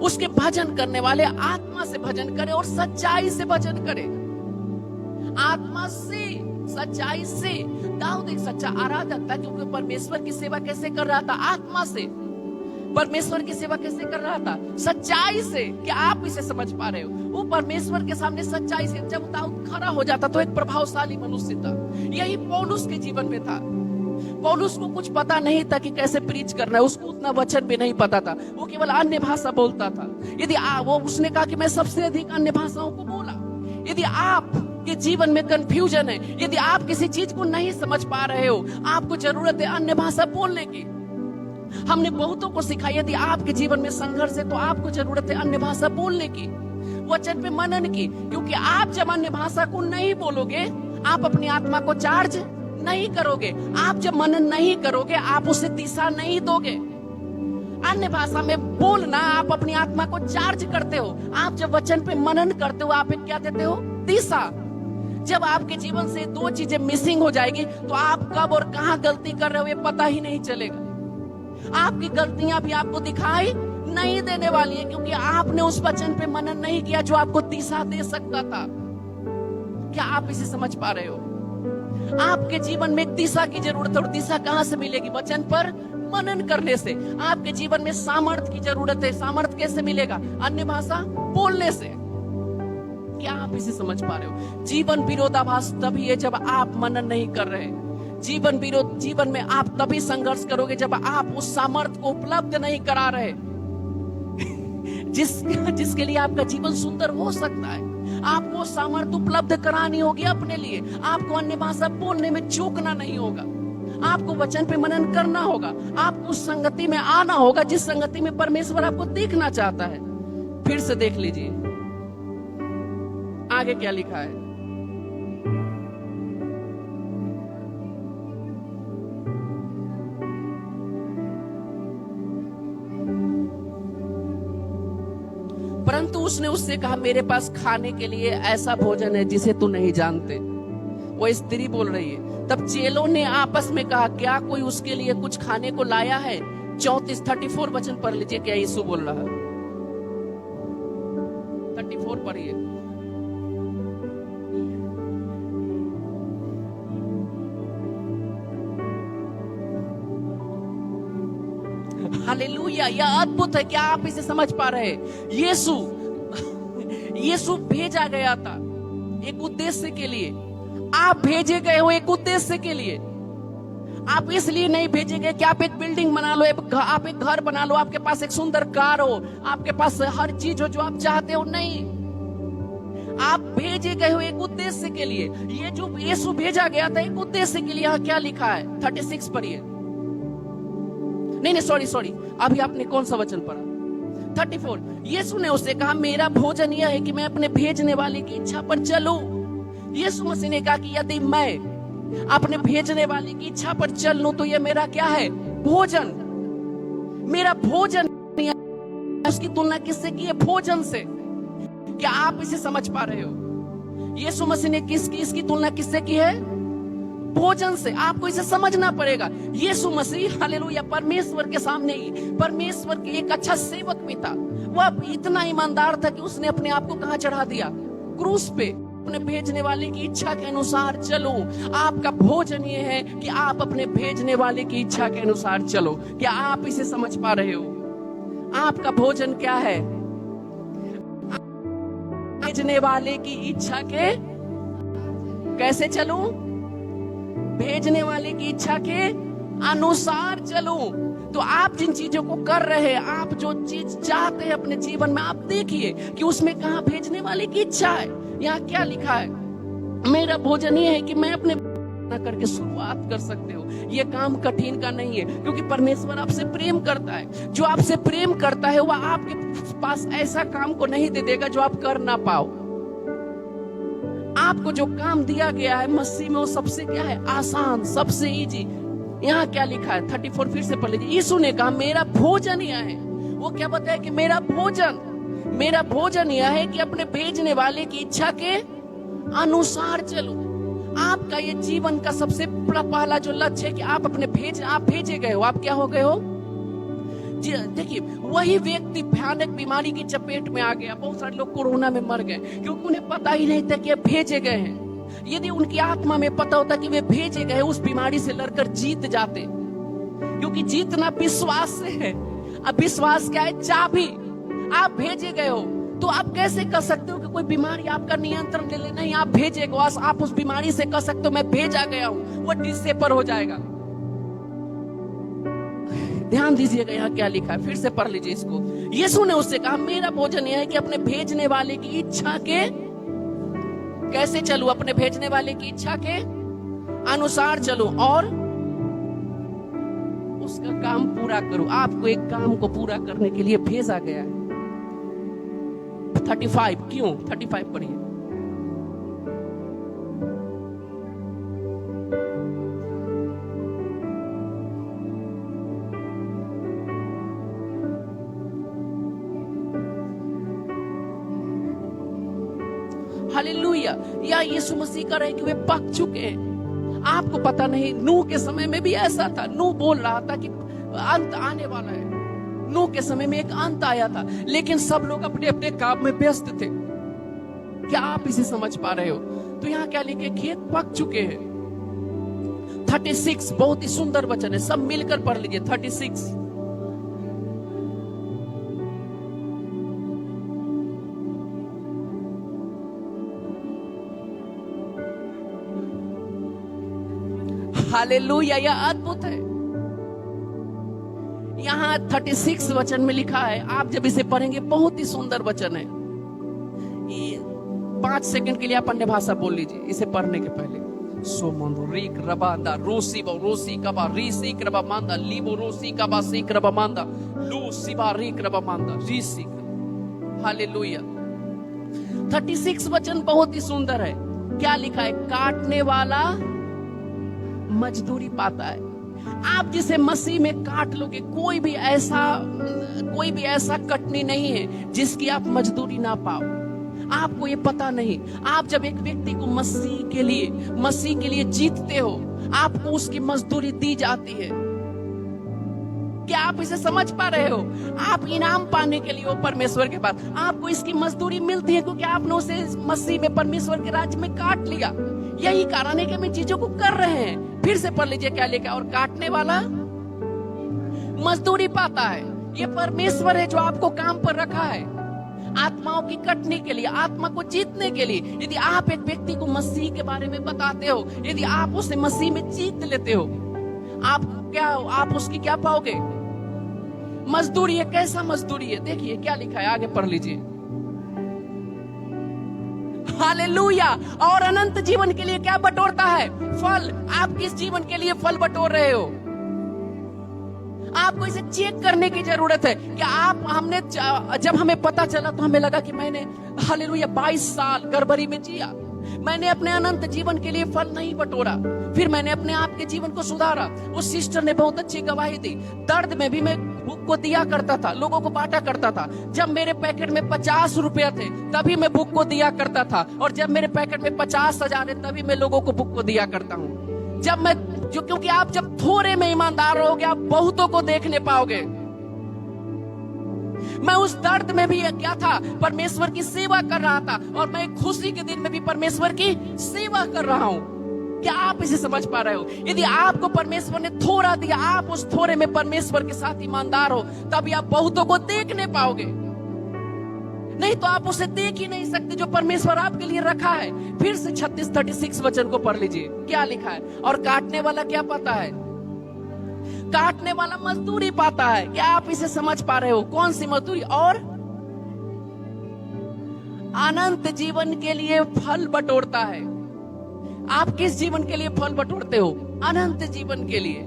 उसके भजन करने वाले आत्मा से भजन करे और सच्चाई से भजन करे। आत्मा से, सच्चाई से। दाऊद एक सच्चा आराधक था, क्योंकि परमेश्वर की सेवा कैसे कर रहा था? आत्मा से। परमेश्वर की सेवा कैसे कर रहा था? सच्चाई से। क्या आप इसे समझ पा रहे हो? वो परमेश्वर के सामने सच्चाई से जब दाऊद खड़ा हो जाता तो एक प्रभावशाली मनुष्य था। यही पौलुस के जीवन में था। पौलुस को कुछ पता नहीं था कि कैसे प्रीच करना है, उसको उतना वचन भी नहीं पता था, वो केवल अन्य भाषा बोलता था। यदि वो उसने कहा कि मैं सबसे अधिक अन्य भाषाओं को बोला। यदि आप के जीवन में कंफ्यूजन है, यदि आप किसी चीज को नहीं समझ पा रहे हो, आपको जरूरत है अन्य भाषा बोलने की। हमने बहुतों को सिखाया, यदि आपके जीवन में संघर्ष है तो आपको जरूरत है अन्य भाषा बोलने की, वचन पे मनन की। क्योंकि आप जब अन्य भाषा को नहीं बोलोगे, आप अपनी आत्मा को चार्ज नहीं करोगे। आप जब मनन नहीं करोगे, आप उसे दिशा नहीं दोगे। अन्य भाषा में बोलना, आप अपनी आत्मा को चार्ज करते हो। आप जब वचन पे मनन करते हो, आप एक क्या देते हो? दिशा। जब आपके जीवन से दो चीजें मिसिंग हो जाएगी तो आप कब और कहां गलती कर रहे हो ये पता ही नहीं चलेगा। आपकी गलतियां भी आपको दिखाई नहीं देने वाली है, क्योंकि आपने उस वचन पे मनन नहीं किया जो आपको दिशा दे सकता था। क्या आप इसे समझ पा रहे हो? आपके जीवन में एक दिशा की जरूरत है, और दिशा कहां से मिलेगी? वचन पर मनन करने से। आपके जीवन में सामर्थ्य की जरूरत है। सामर्थ्य कैसे मिलेगा? अन्य भाषा बोलने से। क्या आप इसे समझ पा रहे हो? जीवन विरोधाभास तभी है जब आप मनन नहीं कर रहे। जीवन में आप तभी संघर्ष करोगे जब आप उस सामर्थ्य को उपलब्ध नहीं करा रहे जिसके लिए आपका जीवन सुंदर हो सकता है। आपको सामर्थ्य उपलब्ध करानी होगी अपने लिए। आपको अन्य भाषा बोलने में चूकना नहीं होगा। आपको वचन पे मनन करना होगा। आपको उस संगति में आना होगा जिस संगति में परमेश्वर आपको देखना चाहता है। फिर से देख लीजिए आगे क्या लिखा है। परंतु उसने उससे कहा, मेरे पास खाने के लिए ऐसा भोजन है जिसे तू नहीं जानते। वो स्त्री बोल रही है। तब चेलों ने आपस में कहा, क्या कोई उसके लिए कुछ खाने को लाया है? 34 वचन पढ़ लीजिए। क्या यीशु बोल रहा है? 34 पढ़िए। हालेलुया। यह अद्भुत है। क्या आप इसे समझ पा रहे हैं? यीशु भेजा गया था एक उद्देश्य के लिए। आप भेजे गए हो एक उद्देश्य के लिए। आप इसलिए नहीं भेजे गए कि आप एक बिल्डिंग बना लो, आप एक घर बना लो, आपके पास एक सुंदर कार हो, आपके पास हर चीज हो जो आप चाहते हो। नहीं, आप भेजे गए हो एक उद्देश्य के लिए। ये जो यीशु भेजा गया था एक उद्देश्य के लिए। यहाँ क्या लिखा है? 36 पढ़िए। नहीं, सॉरी, अभी आपने कौन सा वचन पढ़ा? 34। यीशु ने उससे कहा, मेरा भोजन यह है कि मैं अपने भेजने वाले की इच्छा पर चलूं। यीशु मसीह ने कहा कि यदि मैं अपने भेजने वाले की इच्छा पर चल लूं तो यह मेरा क्या है? भोजन। मेरा भोजन। उसकी तुलना किससे की है? भोजन से। क्या आप इसे समझ पा रहे हो? यीशु मसीह ने इसकी तुलना किससे की है? भोजन से। आपको इसे समझना पड़ेगा। यीशु मसीह, हालेलुया, परमेश्वर के सामने ही परमेश्वर के एक अच्छा सेवक भी था। वह इतना ईमानदार था कि उसने अपने आप को कहां चढ़ा दिया? क्रूस पे। अपने भेजने वाले की इच्छा के अनुसार चलो। आपका भोजन ये है कि आप अपने भेजने वाले की इच्छा के अनुसार चलो। क्या आप इसे समझ पा रहे हो? आपका भोजन क्या है? भेजने वाले की इच्छा के कैसे चलूं? भेजने वाले की इच्छा के अनुसार चलूं। तो आप जिन चीजों को कर रहे हैं, आप जो चीज चाहते हैं अपने जीवन में, आप देखिए कि उसमें कहां भेजने वाले की इच्छा है। यहाँ क्या लिखा है? मेरा भोजन ये है कि मैं अपने करके शुरुआत कर सकते हो। ये काम कठिन का नहीं है, क्योंकि परमेश्वर आपसे प्रेम करता है। जो आपसे प्रेम करता है वह आपके पास ऐसा काम को नहीं दे देगा जो आप कर ना पाओ। आपको जो काम दिया गया है मसीह में, वो सबसे क्या है, आसान, सबसे इजी। यहाँ क्या लिखा है 34 फिर से पढ़ लीजिए। यीशु ने कहा मेरा भोजन यह है। वो क्या बताया कि मेरा भोजन यह है कि अपने भेजने वाले की इच्छा के अनुसार चलो। आपका ये जीवन का सबसे पहला जो लक्ष्य है कि आप भेजे गए हो। आप क्या हो गए हो? देखिए, वही व्यक्ति भयानक बीमारी की चपेट में आ गया। बहुत सारे लोग कोरोना में मर गए क्योंकि उन्हें पता ही नहीं था कि भेजे गए हैं। यदि उनकी आत्मा में पता होता कि वे भेजे गए, उस बीमारी से लड़कर जीत जाते। क्योंकि जीतना विश्वास से है। अब विश्वास क्या है? चाबी। आप भेजे गए हो तो आप कैसे कह सकते हो कि कोई बीमारी आपका नियंत्रण ले ले? नहीं, आप भेजे गए। आप उस बीमारी से कह सकते हो मैं भेजा गया हूं, वो डिसेपर हो जाएगा। ध्यान दीजिएगा यहाँ क्या लिखा है, फिर से पढ़ लीजिए इसको। यीशु ने उससे कहा मेरा भोजन यह है कि अपने भेजने वाले की इच्छा के कैसे चलूं? अपने भेजने वाले की इच्छा के अनुसार चलूं और उसका काम पूरा करूं। आपको एक काम को पूरा करने के लिए भेजा गया है। 35 क्यों? 35 पढ़िए। हालेलुया। या यीशु मसीह कह रहे हैं कि वे पक चुके हैं। आपको पता नहीं, नूह के समय में भी ऐसा था। नूह बोल रहा था कि अंत आने वाला है। नूह के समय में एक अंत आया था, लेकिन सब लोग अपने अपने काम में व्यस्त थे। क्या आप इसे समझ पा रहे हो? तो यहाँ क्या लिखे? खेत पक चुके हैं। 36 बहुत ही सुंदर वचन है, सब मिलकर पढ़ लीजिए। 36 हालेलुया। यह अद्भुत है। यहाँ 36 वचन में लिखा है, आप जब इसे पढ़ेंगे बहुत ही सुंदर वचन है। 5 सेकंड के लिए आप अन्य भाषा बोल लीजिए इसे पढ़ने के पहले। सोमंदो रीक रबांदा रोसी बो रोसी कबा रीसी क्रबा मांदा लीबो रोसी कबा सी क्रबा मांदा लूसी बा रीक रबा मांदा रीसी। हालेलुया। 36 वचन बहुत ही सुंदर है। क्या लिखा है? काटने वाला मजदूरी पाता है। आप जिसे मसीह में काट लोगे, कोई भी ऐसा कटनी नहीं है जिसकी आप मजदूरी ना पाओ। आपको ये पता नहीं। आप जब एक व्यक्ति को मसीह के लिए जीतते हो, आपको उसकी मजदूरी दी जाती है। क्या आप इसे समझ पा रहे हो? आप इनाम पाने के लिए हो परमेश्वर के पास, आपको इसकी मजदूरी मिलती है क्योंकि आपने उसे मसीह में परमेश्वर के राज्य में काट लिया। यही कारण है कि हम इन चीजों को कर रहे हैं। फिर से पढ़ लीजिए क्या लिखा है। और काटने वाला मजदूरी पाता है। ये परमेश्वर है जो आपको काम पर रखा है, आत्माओं की कटने के लिए, आत्मा को जीतने के लिए। यदि आप एक व्यक्ति को मसीह के बारे में बताते हो, यदि आप उसे मसीह में जीत लेते हो, आप उसकी क्या पाओगे? मजदूरी है। कैसा मजदूरी है? देखिए क्या लिखा है, आगे पढ़ लीजिए। हालेलुया। और अनंत जीवन के लिए क्या बटोरता है? फल। आप किस जीवन के लिए फल बटोर रहे हो? आपको इसे चेक करने की जरूरत है कि जब हमें पता चला तो हमें लगा कि मैंने हालेलुया 22 साल गड़बड़ी में जिया, मैंने अपने अनंत जीवन के लिए फल नहीं बटोरा, फिर मैंने अपने आप के जीवन को सुधारा। उस सिस्टर ने बहुत अच्छी गवाही दी। दर्द में भी मैं बुक को दिया करता था, लोगों को बांटा करता था। जब मेरे पैकेट में 50 रुपया थे तभी मैं बुक को दिया करता था, और जब मेरे पैकेट में 50,000 है तभी मैं लोगों को बुक को दिया करता हूँ। क्योंकि आप जब थोड़े में ईमानदार रहोगे, आप बहुतों को देखने पाओगे। मैं उस दर्द में भी क्या था? परमेश्वर की सेवा कर रहा था, और मैं खुशी के दिन में भी परमेश्वर की सेवा कर रहा हूं। क्या आप इसे समझ पा रहे हो? यदि आपको परमेश्वर ने थोड़ा दिया, आप उस थोड़े में परमेश्वर के साथ ईमानदार हो, तभी आप बहुतों को देखने पाओगे। नहीं तो आप उसे देख ही नहीं सकते जो परमेश्वर आपके लिए रखा है। फिर से 36 वचन को पढ़ लीजिए, क्या लिखा है? और काटने वाला क्या पाता है? काटने वाला मजदूरी पाता है। क्या आप इसे समझ पा रहे हो? कौन सी मजदूरी? और अनंत जीवन के लिए फल बटोरता है। आप किस जीवन के लिए फल बटोरते हो? अनंत जीवन के लिए।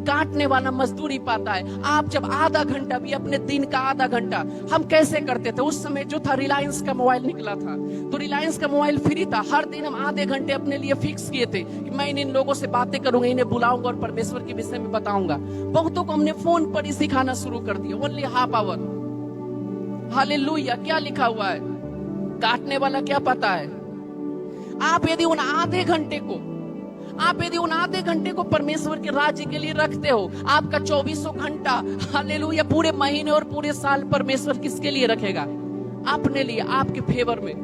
काटने वाला मजदूरी पाता है। आप जब आधा घंटा भी, अपने दिन का आधा घंटा, हम कैसे करते थे उस समय जो था, रिलायंस का मोबाइल निकला था, तो रिलायंस का मोबाइल फ्री था। हर दिन हम आधे घंटे अपने लिए फिक्स किए थे कि मैं इन लोगों से बातें करूंगा, इन्हें बुलाऊंगा और परमेश्वर के विषय में बताऊंगा। बहुतों को हमने फोन पर ही सिखाना शुरू कर दिया, ओनली हाफ आवर। हालेलुया। क्या लिखा हुआ है? काटने वाला क्या पता है? आप यदि उन आधे घंटे को परमेश्वर के राज्य के लिए रखते हो, आपका 24 घंटा, हालेलुया, पूरे महीने और पूरे साल परमेश्वर किसके लिए रखेगा? अपने लिए, आपके फेवर में।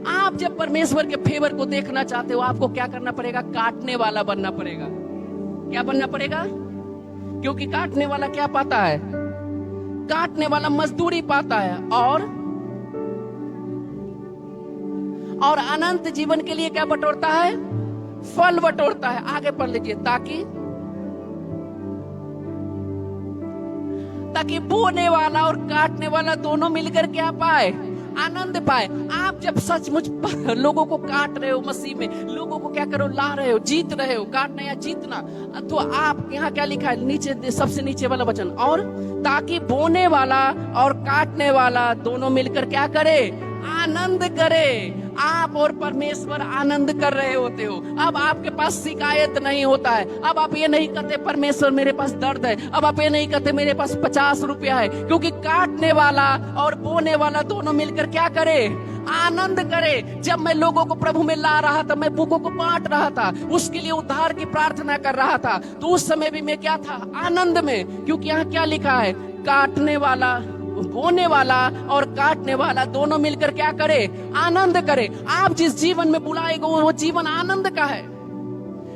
आप जब परमेश्वर के फेवर को देखना चाहते हो, आपको क्या करना पड़ेगा? काटने वाला बनना पड़ेगा। क्या बनना पड़ेगा? क्योंकि काटने वाला क्या पाता है? काटने वाला मजदूरी पाता है और अनंत जीवन के लिए क्या बटोरता है? फल बटोरता है। आगे पढ़ लीजिए। ताकि बोने वाला और काटने वाला दोनों मिलकर क्या पाए? आनंद पाए। आप जब सचमुच लोगों को काट रहे हो, मसीह में लोगों को क्या करो? ला रहे हो, जीत रहे हो। काटना या जीतना, तो आप यहाँ क्या लिखा है? नीचे, सबसे नीचे वाला वचन, और ताकि बोने वाला और काटने वाला दोनों मिलकर क्या करे? आनंद करे। आप और परमेश्वर आनंद कर रहे होते हो। अब आपके पास शिकायत नहीं होता है। अब आप ये नहीं कहते परमेश्वर मेरे पास दर्द है। अब आप ये नहीं कहते मेरे पास 50 रुपया है, क्योंकि काटने वाला और बोने वाला दोनों मिलकर क्या करे? आनंद करे। जब मैं लोगों को प्रभु में ला रहा था, मैं बुकों को बांट रहा था, उसके लिए उद्धार की प्रार्थना कर रहा था, तो उस समय भी मैं क्या था? आनंद में। क्योंकि यहाँ क्या लिखा है? काटने वाला, बोने वाला और काटने वाला दोनों मिलकर क्या करे? आनंद करे। आप जिस जीवन में बुलाए गए वो जीवन आनंद का है।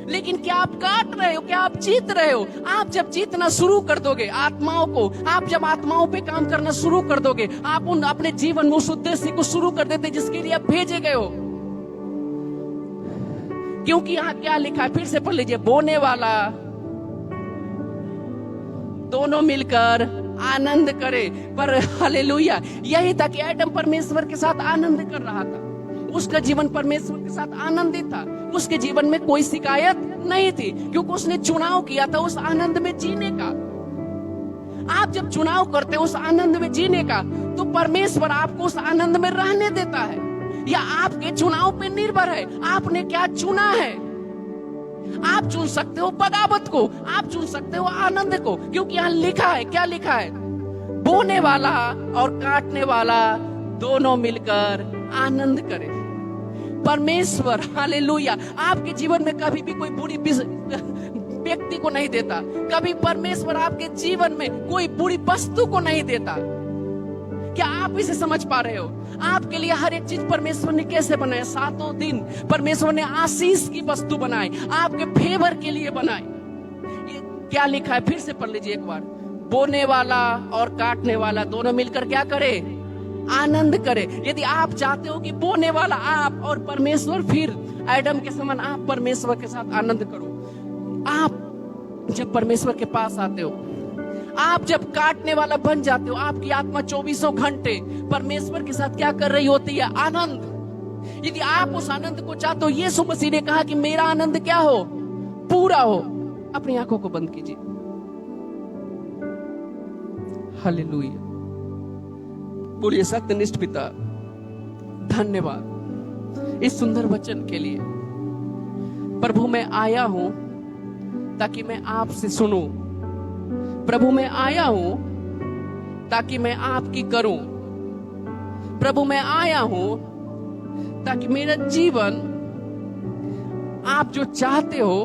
लेकिन क्या आप काट रहे हो? क्या आप जीत रहे हो? आप जब जीतना शुरू कर दोगे आत्माओं को, आप जब आत्माओं पे काम करना शुरू कर दोगे, आप उन अपने जीवन में उस उद्देश्य को शुरू कर देते जिसके लिए आप भेजे गए हो। क्योंकि यहाँ क्या लिखा है? फिर से पढ़ लीजिए। बोने वाला दोनों मिलकर आनंद करे। पर हालेलुया, यही था कि एडम परमेश्वर के साथ आनंद कर रहा था। उसका जीवन परमेश्वर के साथ आनंदित था। उसके जीवन में कोई शिकायत नहीं थी, क्योंकि उसने चुनाव किया था उस आनंद में जीने का। आप जब चुनाव करते हो उस आनंद में जीने का, तो परमेश्वर आपको उस आनंद में रहने देता है। या आपके चुनाव पे निर्भर है, आपने क्या चुना है। आप चुन सकते हो बगावत को, आप चुन सकते हो आनंद को, क्योंकि यहाँ लिखा है, क्या लिखा है? बोने वाला और काटने वाला दोनों मिलकर आनंद करे। परमेश्वर, हालेलुया, आपके जीवन में कभी भी कोई बुरी व्यक्ति को नहीं देता। कभी परमेश्वर आपके जीवन में कोई बुरी वस्तु को नहीं देता। क्या आप इसे समझ पा रहे हो? आपके लिए हर एक चीज परमेश्वर ने कैसे बनाया? 7 दिन परमेश्वर ने आशीष की वस्तु बनाई, आपके फेवर के लिए बनाई। ये क्या लिखा है? फिर से पढ़ लीजिए एक बार। बोने वाला और काटने वाला दोनों मिलकर क्या करे? आनंद करे। यदि आप चाहते हो कि बोने वाला आप और परमेश्वर, फिर एडम के समान आप परमेश्वर के साथ आनंद करो। आप जब परमेश्वर के पास आते हो, आप जब काटने वाला बन जाते हो, आपकी आत्मा 24 घंटे परमेश्वर के साथ क्या कर रही होती है? आनंद। यदि आप उस आनंद को चाहते हो, यीशु मसीह ने कहा कि मेरा आनंद क्या हो? पूरा हो। अपनी आंखों को बंद कीजिए। हालेलुया। बोलिए, सत्यनिष्ठ पिता, धन्यवाद इस सुंदर वचन के लिए। प्रभु मैं आया हूं ताकि मैं आपसे सुनूं। प्रभु मैं आया हूं ताकि मैं आपकी करूं। प्रभु मैं आया हूं ताकि मेरा जीवन आप जो चाहते हो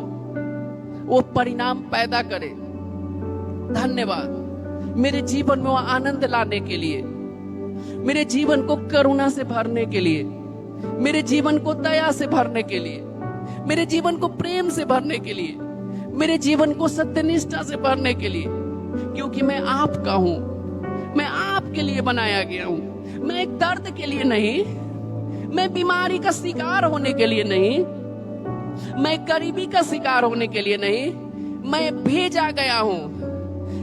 वो परिणाम पैदा करे। धन्यवाद मेरे जीवन में वो आनंद लाने के लिए, मेरे जीवन को करुणा से भरने के लिए, मेरे जीवन को दया से भरने के लिए, मेरे जीवन को प्रेम से भरने के लिए, मेरे जीवन को सत्यनिष्ठा से भरने के लिए। क्योंकि मैं आपका हूं, मैं आपके लिए बनाया गया हूं। मैं एक दर्द के लिए नहीं, मैं बीमारी का शिकार होने के लिए नहीं, मैं गरीबी का शिकार होने के लिए नहीं, मैं भेजा गया हूं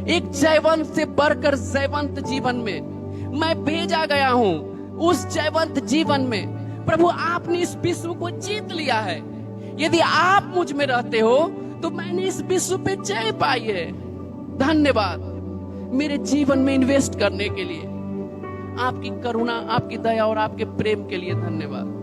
एक जयवंत से बढ़कर जयवंत जीवन में। मैं भेजा गया हूं उस जयवंत जीवन में। प्रभु आपने इस विश्व को जीत लिया है। यदि आप मुझ में रहते हो तो मैंने इस विश्व पे जय पाई है। धन्यवाद मेरे जीवन में इन्वेस्ट करने के लिए, आपकी करुणा, आपकी दया और आपके प्रेम के लिए धन्यवाद।